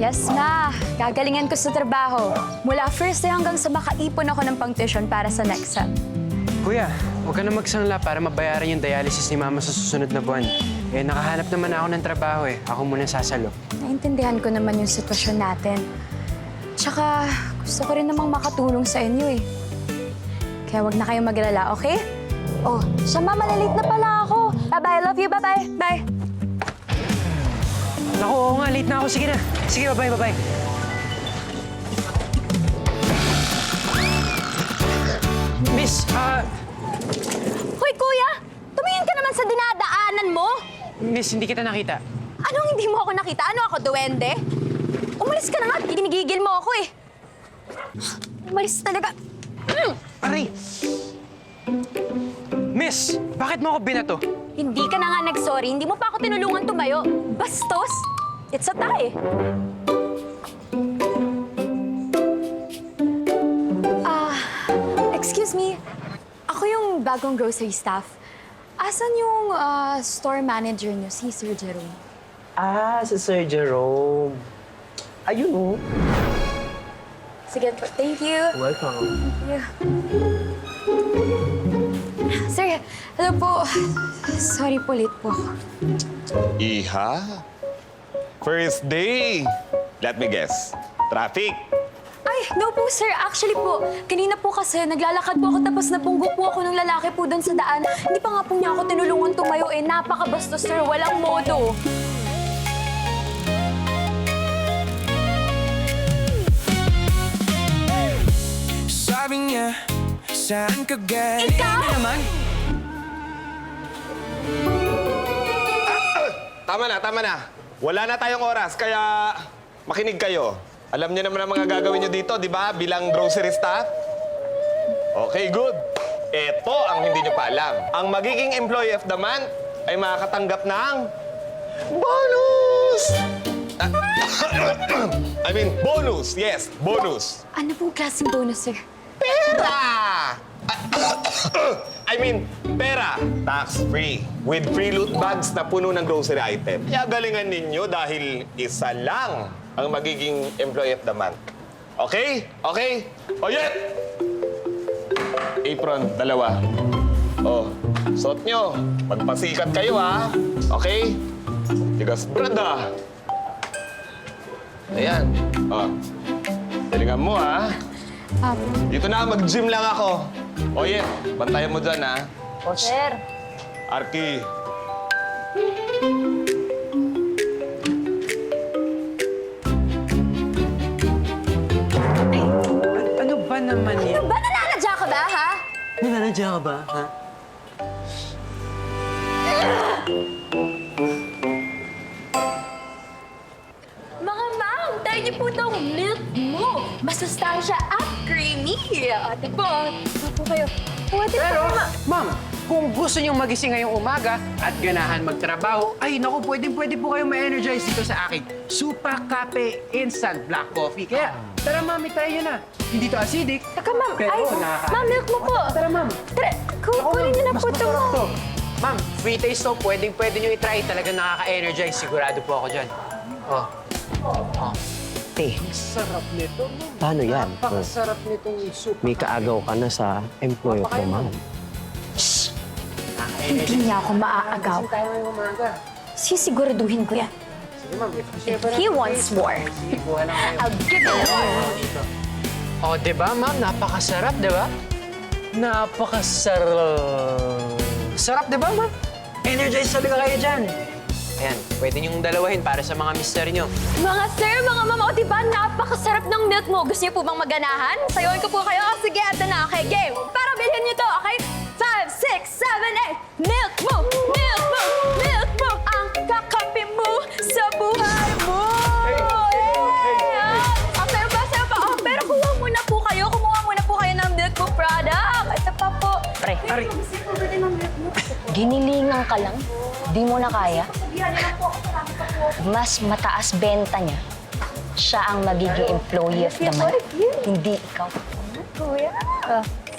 Yes, ma. Gagalingan ko sa trabaho. Mula first day hanggang sa makaipon ako ng pang-tuition para sa next sem. Kuya, huwag ka na magsangla para mabayaran yung dialysis ni Mama sa susunod na buwan. Eh, nakahanap naman ako ng trabaho eh. Ako muna sasalo. Naintindihan ko naman yung sitwasyon natin. Tsaka, gusto ko rin namang makatulong sa inyo eh. Kaya wag na kayong maglala, okay? Oh, siya ma, malilate na pala ako. Bye-bye, love you, bye-bye. Bye. Naku, oo nga, late na ako. Sige na. Sige, bye-bye, bye-bye. Miss, Hoy, kuya! Tumingin ka naman sa dinadaanan mo! Miss, hindi kita nakita. Anong hindi mo ako nakita? Ano ako, duwende? Umalis ka na nga, ginigigil mo ako eh. Umalis talaga. Aray! Miss, bakit mo ako binato? Hindi ka na nga nag-sorry, hindi mo pa ako tinulungan tumayo. Bastos! It's a tie. Excuse me. Ako yung bagong grocery staff. Asan yung store manager niyo, si Sir Jerome? Si Sir Jerome. Ayun oh. Sige po, thank you. Welcome. Yeah. Sir, hello po. Sorry po, late po. Iha? First day. Let me guess. Traffic. Ay, no po, sir. Actually po, kanina po kasi naglalakad po ako tapos napunggo po ako ng lalaki po doon sa daan. Hindi pa nga po niya ako tinulungan tumayo eh. Napakabastos, sir. Walang modo. Sabi niya, saan ka galing? Ikaw! Naman? Tama na. Wala na tayong oras, kaya makinig kayo. Alam niyo naman ang mga gagawin niyo dito, di ba? Bilang grocery staff. Okay, good. Ito ang hindi niyo pa alam. Ang magiging employee of the month ay makakatanggap ng bonus! I mean, bonus. Yes, bonus. Ano pong klaseng bonus, sir? Pera! I mean, pera. Tax-free. With free loot bags na puno ng grocery item. Kaya galingan ninyo dahil isa lang ang magiging employee of the month. Okay? Okay? O yet! Apron, 2. Oh, suot nyo. Magpasikat kayo, ha? Okay? Tigas brada. Ayan. Oh. Galingan mo, ha? Dito na, mag-gym lang ako. Oye, bantayan mo dyan, ha? Sir. Arky. Ano ba naman yan? Ba, nalanadya ka ba, ha? Nananadya ka ba, ha? Mga ma'am, tayo niyo po itong milk mo. Masustansya at creamy. Ate po, ito po kayo. Ate Pero, po, ma'am, kung gusto niyong magising ngayong umaga at ganahan magtrabaho, ay naku, pwede po kayong ma-energize dito sa akin. Supa Cafe Instant Black Coffee. Kaya, tara mami, try niyo na. Hindi to acidic. Taka, ma'am. Pero, Ay, nakaka- ma'am, milk mo po. Tara, ma'am. Tara, kunin niyo na Mas po ito. masarap to. Ma'am, free taste to. Pwede niyo i-try. Talagang nakaka-energize. Sigurado po ako dyan. Oh. Te, Sarap nito, ma'am. paano yan? Napakasarap nitong soup. May kaagaw ka na sa employee of the month. Hindi niya ako maaagaw. Gising tayo ngayong umaga. Sisiguraduhin ko yan. Sige, ma'am. If he wants more, Kuha lang kayo. I'll give him more. Oh, di ba, ma'am? Napakasarap, di ba? Napakasarap. Sarap, di ba, ma'am? Energize talaga kayo dyan. Ayan, pwede niyong dalawahin para sa mga mister niyo. Mga sir, mga ma'am, o diba napakasarap ng milk mo? Gusto niyo po bang maganahan? Sayawan ko po kayo. Oh, sige, ito na. Okay, game. Para bilhin niyo to, okay? 5, 6, 7, 8. Milk mo! Milk mo! Milk mo! Ang kakape mo sa buhay mo! Pero ba, sir pa? Oh, pero kuha muna po kayo. Kumuha muna po kayo ng milk mo product. Ito pa po. Pre, Ari, ginilingan ka lang. Di mo na kaya. Mas mataas benta niya. Siya ang magiging employee of the month. Hindi ikaw. Kuya.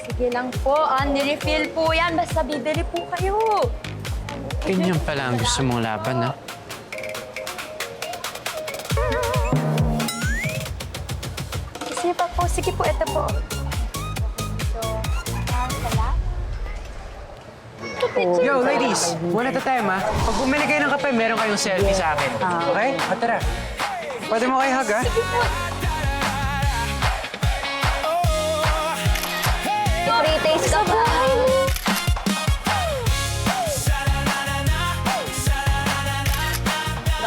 Sige lang po. Nirefill po yan. Basta bibili po kayo. ganyan pala ang gusto mong laban, ha? sige po, ito po. Yo, ladies, one at a time, ha? Pag bumili kayo ng kape, meron kayong selfie sa akin. Okay? O, tara. Pwede mo kayo hug, ha? Free taste ka ba?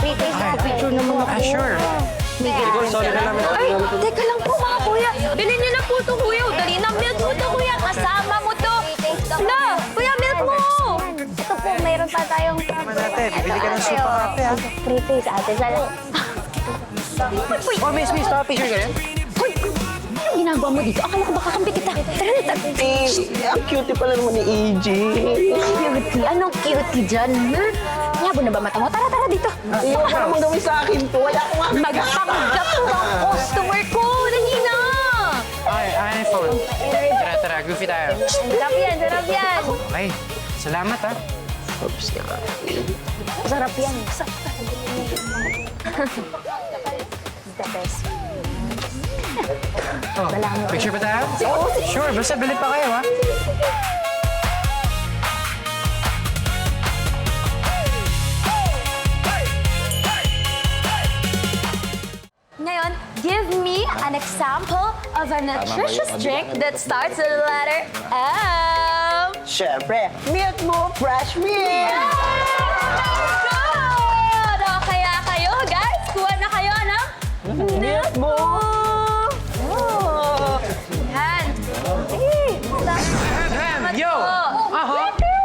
Free taste ka. Picture naman ako. Sure. Sorry na namin. Ay, teka lang po mga kuya. Bilhin niyo na po ito, kuya. Dali na milk mo ito, kuya. Kasama mo to. Na, kuya, milk mo. Ito po, mayroon pa tayong... Ate, bibili ka ng super kape, ha? Free taste, ate. Sala. Oh, miss, picture ka rin? Hoy, anong ginagawa mo dito? Akala ko baka kampi kita. Tara na, tara. Ang cute pala naman ni AJ. Cutie, anong cutie dyan? Yabo na ba mata mo? Tara, tara dito. Ayaw ka naman gawin sa akin to. Wala ko nga. Magpanggap to ang customer ko. Dali na. Ay, iPhone. Tara, goofy tayo. Sarap yan, sarap yan. Ay, salamat, ha? Oops, nga. Sarap yan. The best. Oh, picture pa tayo? Sure, basta bili pa kayo, ha? Ngayon, give me an example of a nutritious drink that starts with the letter M. Siyempre, milk mo, fresh milk! Good! O, kaya kayo, guys, kuha na kayo ng milk mo. Yan. Yo!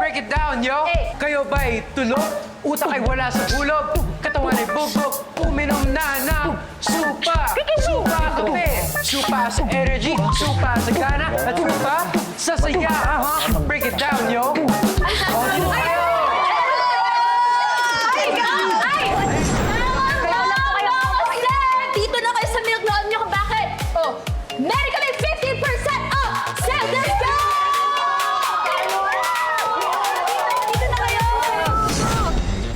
Break it down, yo! Kayo ba'y tulog? Utak ay wala sa bulog. Katawan ay bugbog. Uminom na ng supa. Supa kape. Supa sa energy. Supa sa gana. At supa sa saya. Break it down, yo! Dito na kayo sa milk na nyo kung bakit. Oh, meron kami 50% off sales discount! Dito na kayo!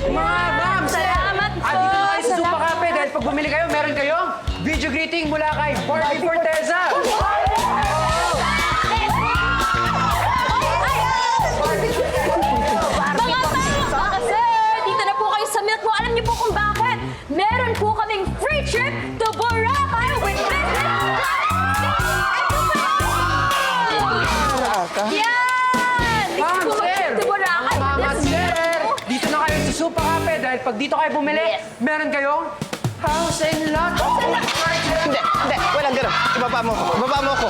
Mga ma'am, Salamat po! dito na kayo sa Supa Cafe dahil pag bumili kayo, meron kayong video greeting mula kay Barbie Forteza. Mga tao, kasi dito na po kayo sa milk mo. Alam niyo po kung bakit? Meron po kaming free trip to Boracay with business class! Yan! Ma'am, Gusto ko sir! mag-trip to Boracay. Mama, Let's sir! go! Dito na kayo sa Supa Cafe dahil pag dito kayo bumili, meron kayong house and lot. Hindi, walang gano'n. Ibaba mo ko.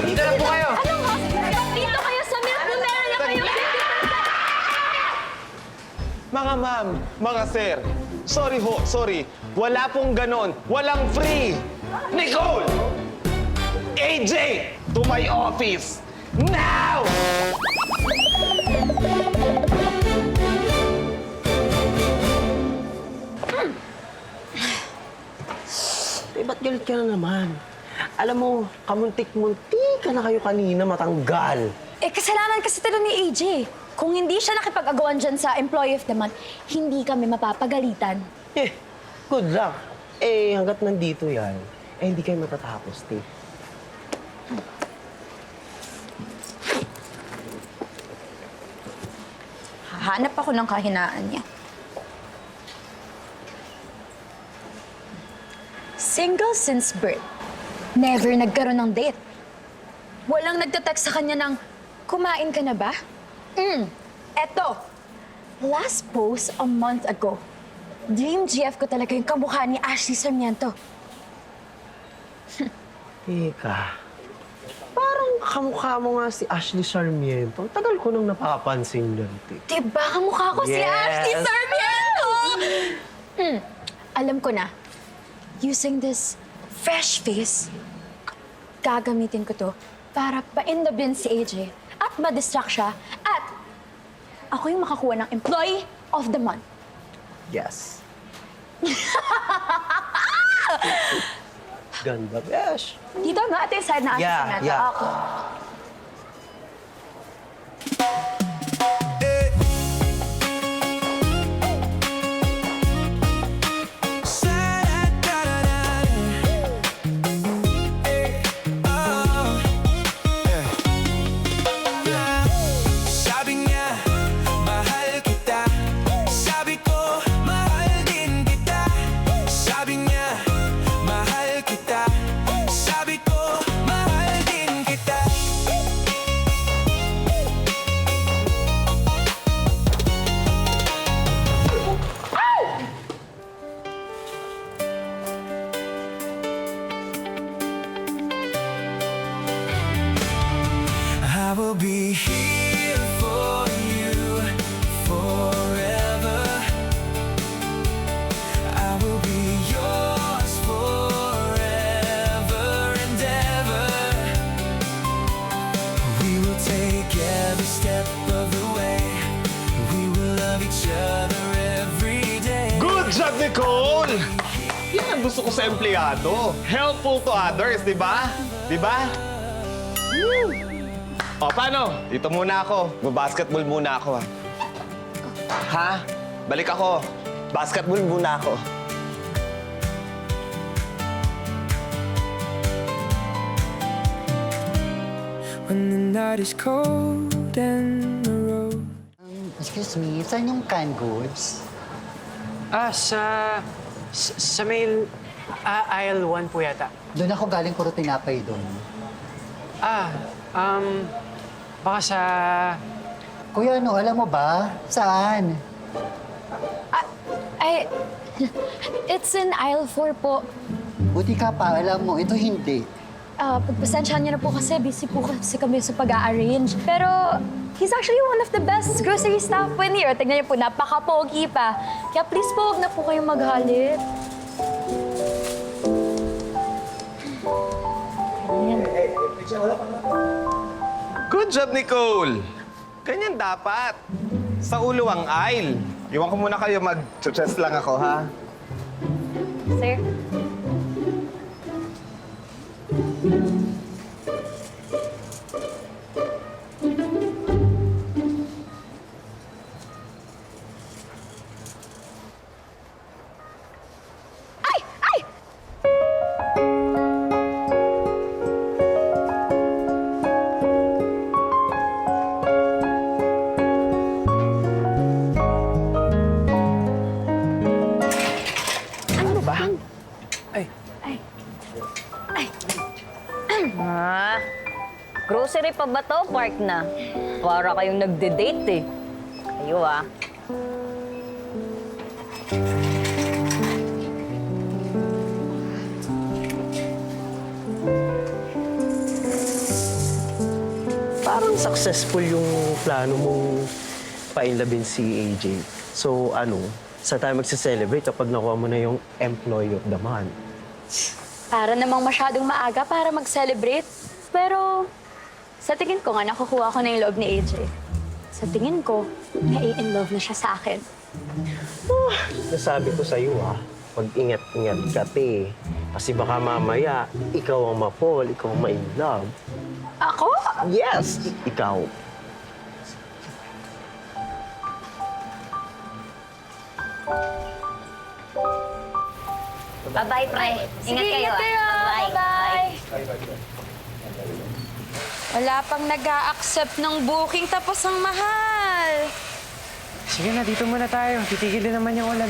Dito na po kayo. Anong hospital? Dito kayo sa milk mo. Meron na kayong 50%. Mga ma'am, mga sir, sorry. Wala pong ganon. Walang free. Nicole! AJ! To my office! Now! Eh, ba't galit ka na naman? Alam mo, kamuntik-muntik ka na kayo kanina matanggal. Eh, kasalanan kasi ito ni AJ. Kung hindi siya nakipag-agawan dyan sa Employee of the Month, hindi kami mapapagalitan. Eh, good luck. Eh, hanggat nandito yan, eh, hindi kayo matatapos, Steve. Hahanap ako ng kahinaan niya. Single since birth. Never nagkaroon ng date. Walang nagtatext sa kanya ng, kumain ka na ba? Eto. Last post a month ago. Dream GF ko talaga yung kamukha ni Ashley Sarmiento. Teka, parang kamukha mo nga si Ashley Sarmiento. Tagal ko nang napapansin yan, Diba kamukha ko si Yes. Ashley Sarmiento? Alam ko na. Using this fresh face, gagamitin ko to para pa-in the bin si AJ at ma-distract siya at ako yung makakuha ng Employee of the Month. Yes. Ganda, besh. Dito nga, ito yung side na Ashley Yeah, Sarmiento. yeah. Ako. each other every day. Good job, Nicole! Yan ang gusto ko sa empleyado. Helpful to others, di ba? Di ba? O, paano? Dito muna ako. Basketball muna ako, ha? Ha? Balik ako. Basketball muna ako. When the night is cold and the road. Excuse me, saan yung canned goods? Sa may aisle 1 po yata. Doon ako galing puro tinapay doon. Baka sa... Kuya, ano, alam mo ba? Saan? Ay, it's in aisle 4 po. Buti ka pa, alam mo, ito hindi. Pagpasensyahan niyo na po kasi busy po kasi kami sa pag-a-arrange. Pero he's actually one of the best grocery staff in here. Tignan niyo po, napaka-pogi pa. Kaya please po, huwag na po kayong maghalit. Ayan. Good job, Nicole! Ganyan dapat. Sa ulo ang aisle. Iwan ko muna kayo, mag-chest lang ako, ha? Sir? Ay! Ay! Ano ba? Ay, Ay. Ay. Grocery pa ba to? Park na. Para kayong nagde-date eh. Kayo ah. Parang successful yung plano mong painlabin si AJ. So ano, sa tayo magse-celebrate kapag nakuha mo na yung Employee of the Month? Para namang masyadong maaga para mag-celebrate. Pero sa tingin ko nga, nakukuha ko na yung loob ni AJ. Sa tingin ko, nai-in-love na siya sa akin. Nasabi ko sa'yo pag-ingat-ingat ka, te. Kasi baka mamaya, ikaw ang ma-fall, ikaw ang ma-in-love. Ako? Yes! Ikaw. Bye-bye, pre. Ingat Sige, kayo ingat kayo. ah. Bye-bye. Wala pang nag-a-accept ng booking tapos ang mahal. sige na, dito muna tayo. Titigil din naman yung ulan.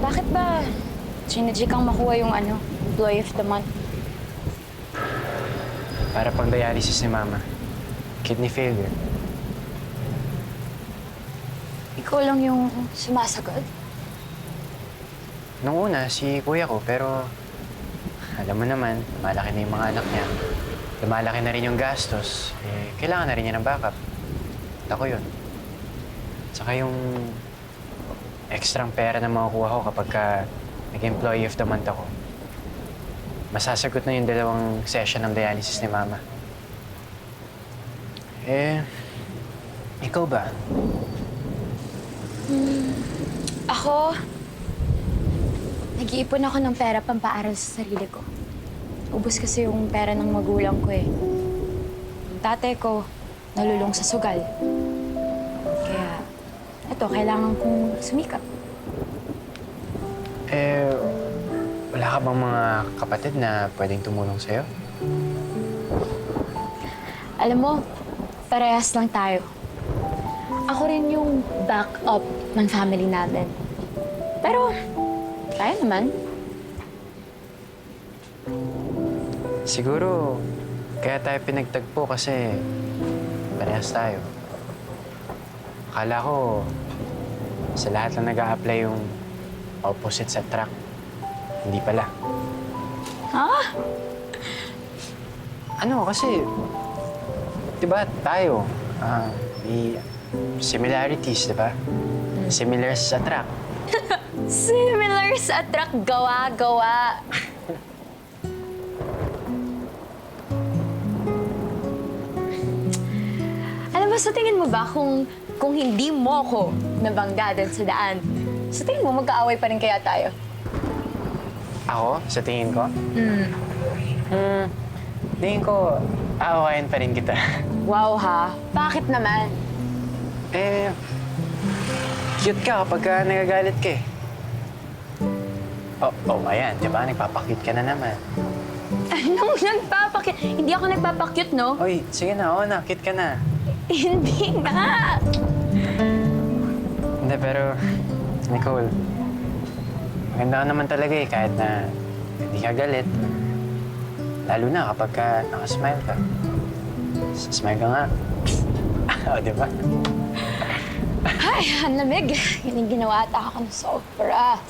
Bakit ba Gingy kang makuha yung Employee of the Month? Para pang dialysis ni Mama. Kidney failure. Ikaw lang yung sumasagot? Nung una, si kuya ko, pero alam mo naman, malaki na yung mga anak niya. Lumalaki na rin yung gastos. Kailangan na rin niya ng backup. At ako yun. Tsaka yung extrang pera na makukuha ko kapag nag-employee of the month ako. Masasagot na yung 2 session ng dialysis ni Mama. Ikaw ba? Ako, nag-iipon ako ng pera pampaaral sa sarili ko. Ubus kasi yung pera ng magulang ko eh. Yung tatay ko, nalulong sa sugal. Kaya, eto, kailangan kong sumikap. Wala ka bang mga kapatid na pwedeng tumulong sa'yo? Alam mo, parehas lang tayo. Ako rin yung backup ng family natin. Pero, kaya naman. Siguro, kaya tayo pinagtagpo kasi parehas tayo. Akala ko, sa lahat lang nag-a-apply yung opposites attract. Hindi pala. Ha? Ano, kasi, di ba tayo, may similarities, di ba? Similars attract. Similar sa attract, gawa-gawa. Pero sa tingin mo ba kung hindi mo ko nabangga dun sa daan, sa tingin mo magkaaway pa rin kaya tayo? Ako? Sa tingin ko? Tingin ko, aawayan pa rin kita. Wow ha, bakit naman? Eh, cute ka kapag nagagalit ka eh. Ayan, di ba? Nagpapakute ka na naman. Anong nagpapakit? Hindi ako nagpapakute, no? Oy, sige na, oo na, cute ka na. Hindi nga! Hindi, pero, Nicole, maganda ka naman talaga eh, kahit na hindi ka galit. Lalo na kapag nakasmile ka. Smile ka nga. O, di ba? Ay, ang lamig. Yan yung ginawa ata ako ng sobra.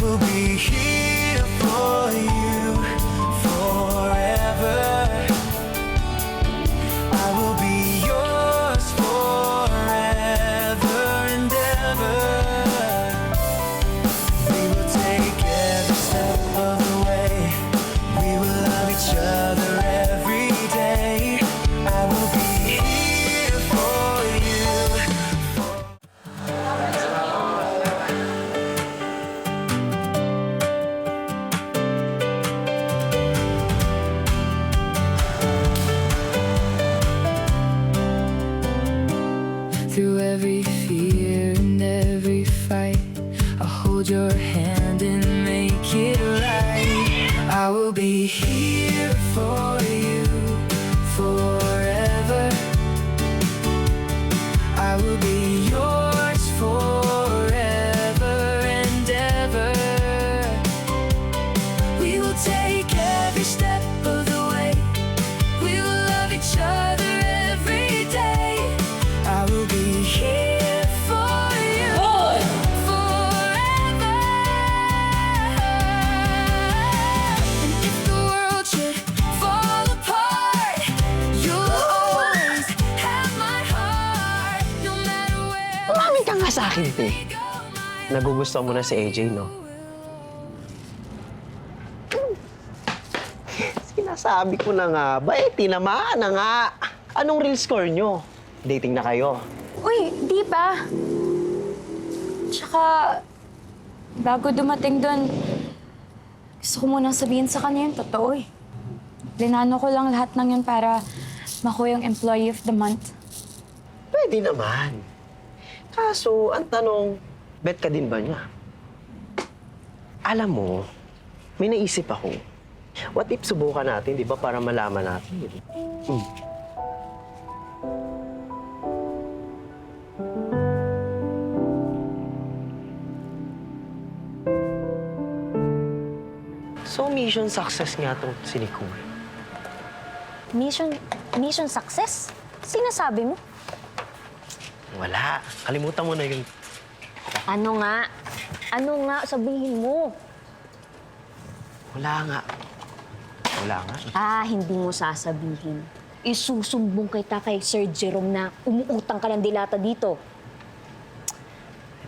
I will be here for you forever. I will be yours forever and ever. We will take every step of the way. We will love each other every day. I will be here for you. Through every fear and every fight, I'll hold your hand and make it right. I will be here for you forever. I will be yours forever and ever. We will take every step of the way. We will love each other every day. I will be here for you forever. And if the world should fall apart, you'll always have my heart. No matter where Umamin ka nga sa akin, te. we go, my Nagugustuhan mo na si AJ, no? Sinasabi ko na nga ba, tinamaan na nga. Anong real score nyo? Dating na kayo. Uy, di ba? Tsaka, bago dumating doon, gusto ko munang sabihin sa kanya yung totoo eh. Linano ko lang lahat ng yun para makuha yung Employee of the Month. Pwede naman. Kaso, ang tanong, bet ka din ba niya? Alam mo, may naisip ako. What if subukan natin, di ba, para malaman natin? So, mission success nga tong si Nicole. Mission success? Sinasabi mo? Wala. Kalimutan mo na yung... Ano nga? Ano nga? Sabihin mo. Wala nga. Wala nga. Ah, hindi mo sasabihin. Isusumbong kita kay Sir Jerome na umuutang ka ng dilata dito.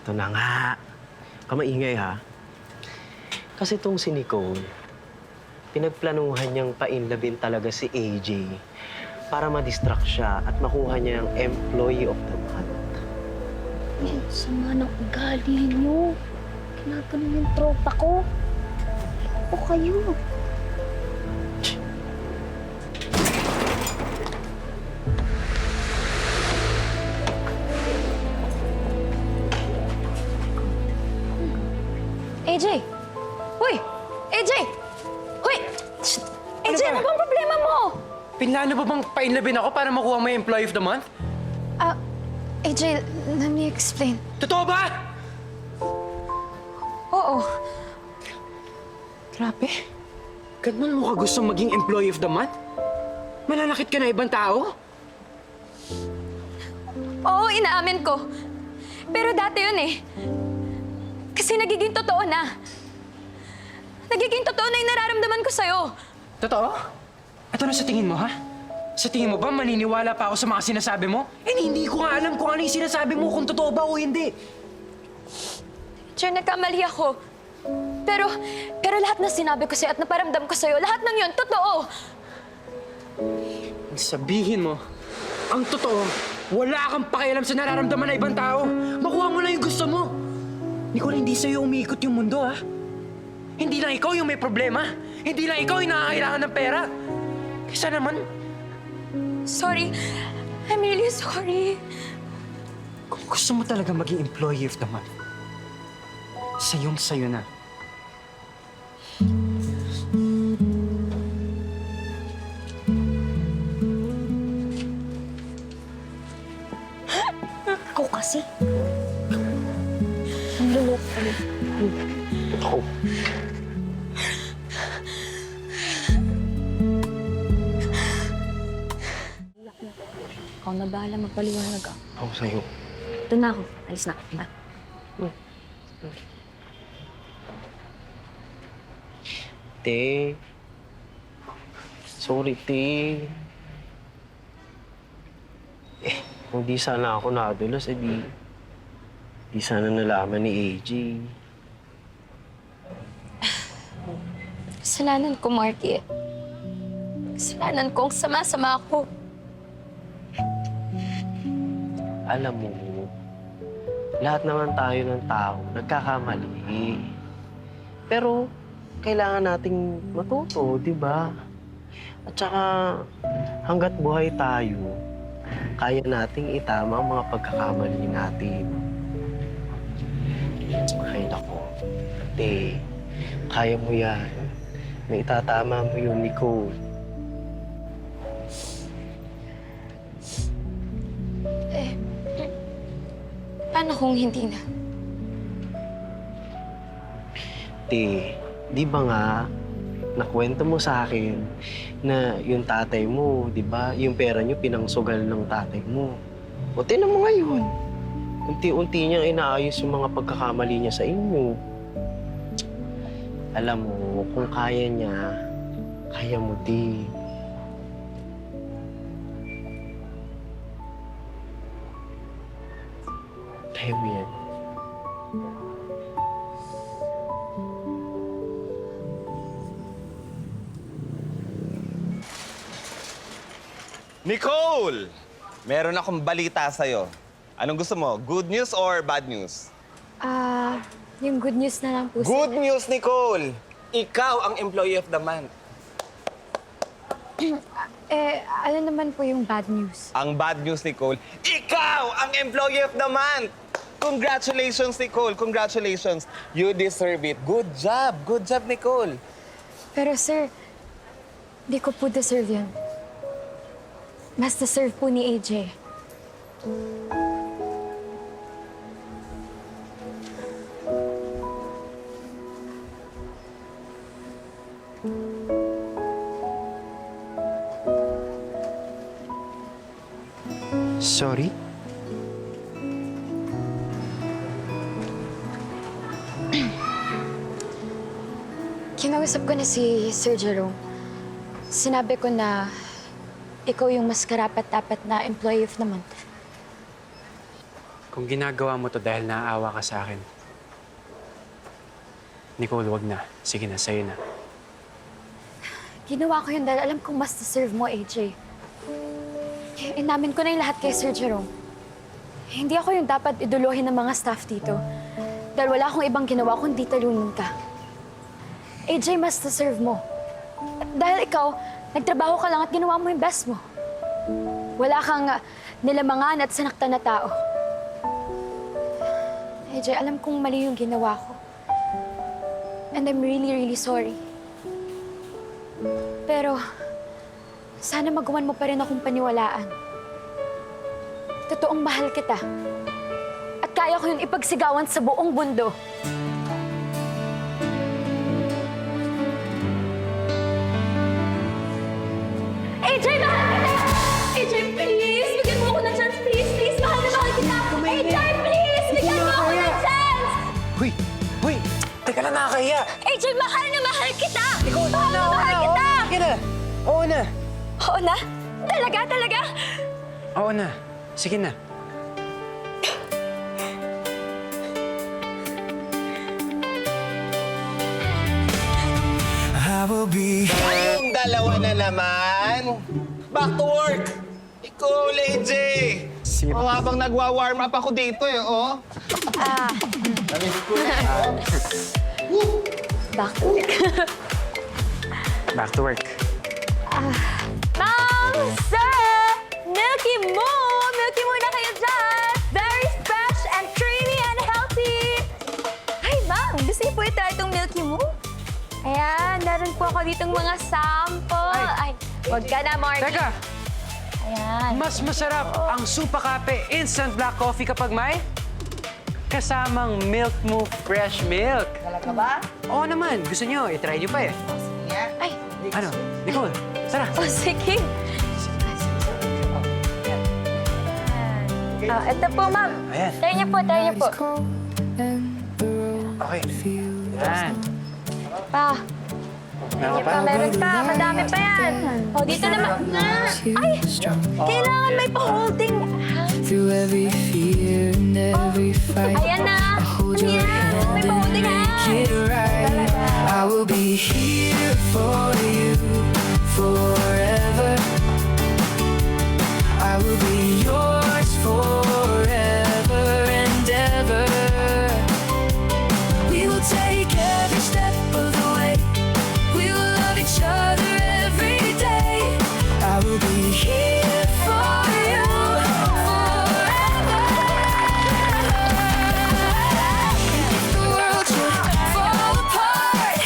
Ito na nga. Kamaingay, ha? Kasi tong si Nicole, pinagplanuhan niyang painlabin talaga si AJ para ma-distract siya at makuha niya ang Employee of the Month. Sama ng ugali niyo. Kinaganon yung tropa ko. O kayo. AJ! Uy! AJ! Uy! Shh! AJ, ano bang problema mo? Pinlano ba bang painlabin ako para makuha mo yung Employee of the Month? AJ, let me explain. Totoo ba? Oo. Grabe. Ganun mo ka gusto maging Employee of the Month? Malalakit ka na ibang tao? Oo, inaamin ko. Pero dati yun eh. Kasi nagiging totoo na. Nagiging totoo na yung nararamdaman ko sa'yo. Totoo? At ano sa tingin mo, ha? Sa tingin mo ba maniniwala pa ako sa mga sinasabi mo? Eh, hindi ko nga alam kung ano yung sinasabi mo, kung totoo ba o hindi. AJ, teacher, nagkamali ako. Pero lahat na sinabi ko sa'yo at naparamdam ko sa'yo, lahat ng yun, totoo. Sabihin mo, ang totoo, wala kang pakialam sa nararamdaman ng ibang tao. Makuha mo lang yung gusto mo. Nicole, hindi sa'yo umiikot yung mundo, ha? Hindi lang ikaw yung may problema. Hindi lang ikaw yung nakakailangan ng pera. Kaysa naman, Sorry. I'm really sorry. kung gusto mo talaga maging employee of the month, sayong-sayo na. Ikaw kasi. Ang lulok ka. Ako. Ikaw na bahala magpaliwanag ah. Ako sa'yo. Ito na ako. Alis na. Ah. Te. Sorry, te. Kung di sana ako nadulas, di sana nalaman ni AJ. Kasalanan ko, Marky. Kasalanan ko, ang sama-sama ako. Alam mo, lahat naman tayo ng tao nagkakamali. Pero kailangan nating matuto, di ba? At saka, hanggat buhay tayo, kaya nating itama ang mga pagkakamali natin. Ay, naku. Ate, kaya mo yan. May itatama mo yun, Nicole. Paano kung hindi na? Ate, di ba nga, nakwento mo sa akin na yung tatay mo, di ba, yung pera niyo pinangsugal ng tatay mo. O tinan mo ngayon, unti-unti niyang inaayos yung mga pagkakamali niya sa inyo. Alam mo, kung kaya niya, kaya mo din. Kaya mo yan. Nicole! Meron akong balita sa'yo. Anong gusto mo? Good news or bad news? Yung good news na lang po. Good news, Nicole! Ikaw ang employee of the month. Ano naman po yung bad news? Ang bad news, Nicole, ikaw ang employee of the month! Congratulations, Nicole! Congratulations! You deserve it. Good job! Good job, Nicole! Pero sir, di ko po deserve yan. Mas deserve po ni AJ. Sorry? Kinausap ko na si Sir Jerome. Sinabi ko na ikaw yung mas karapat-dapat na employee of the month. Kung ginagawa mo to dahil naaawa ka sa akin, Nicole, wag na. Sige na, sa'yo na. Ginawa ko yun dahil alam kong mas deserve mo, AJ. Inamin ko na yung lahat kay Sir Jerome. Hindi ako yung dapat iduluhin ng mga staff dito. Dahil wala akong ibang ginawa kundi talunin ka. AJ, mas deserve mo. At dahil ikaw, nagtrabaho ka lang at ginawa mo yung best mo. Wala kang nilamangan at sinaktan na tao. AJ, alam kong mali yung ginawa ko. And I'm really, really sorry. Pero, sana magawan mo pa rin akong paniwalaan. Totoong mahal kita. At kaya ko yung ipagsigawan sa buong mundo. AJ, mahal kita! AJ, please! Bigyan mo ako ng chance, please! Please, mahal na mahal kita! AJ, please! Bigyan mo ako ng chance! Huy! Huy! Teka lang, nakakahiya! AJ, mahal na mahal kita! Ikaw, mahal na mahal kita! Sige na! Oo na! Oo na? Talaga, talaga? Oo na. Sige na. naman. Back to work! Ikaw, AJ! O, habang nagwa-warm up ako dito eh, oh. Namiss ko na. Back to work. Back to work. Ma'am, sir! Milky Moo! Milky Moo na kayo dyan! Very fresh and creamy and healthy! Ay, ma'am! Gusto niyo po ito itong Milky Moo? Ayan, meron po ako ditong mga sample. Ay, wag ka na, Marky. Teka, Ayan. mas masarap ang Supa Cafe Instant Black Coffee kapag may kasamang Milk Moo Fresh Milk. Talaga ba? Oo naman. Gusto nyo, itry nyo pa eh. Ay, Ano? Nicole, tara. oh, sige. Ito po, ma'am. Ayan. Try niyo po, try niyo po. Cold and the road Okay. feels Yan. Pa. Meron pa? Meron pa, madami pa yan. Oh, dito naman. Ay, strong. kailangan may pa-holding. Through every fear and every fight, Ayan na. I hold Ano your yan? hand May and pa-holding make it right. I will be here for you forever. I will be yours forever and ever. We will take every step of the way. We will love each other every day. I will be here for you forever. If the world should fall apart,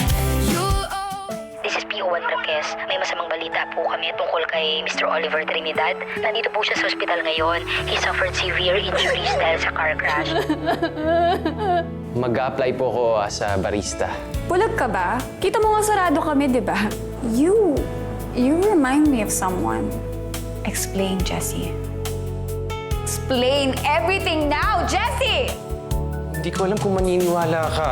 you'll always. This is PO1 Marquez. May masamang balita po kami tungkol kay Mr. Oliver Trinidad. Nandito po siya sa ospital ngayon. He suffered severe injuries dahil sa car crash. Mag-a-apply po ako as a barista. Bulag ka ba? Kita mo nga sarado kami, di ba? You remind me of someone. Explain, Jessie. Explain everything now, Jessie! Hindi ko alam kung maniniwala ka.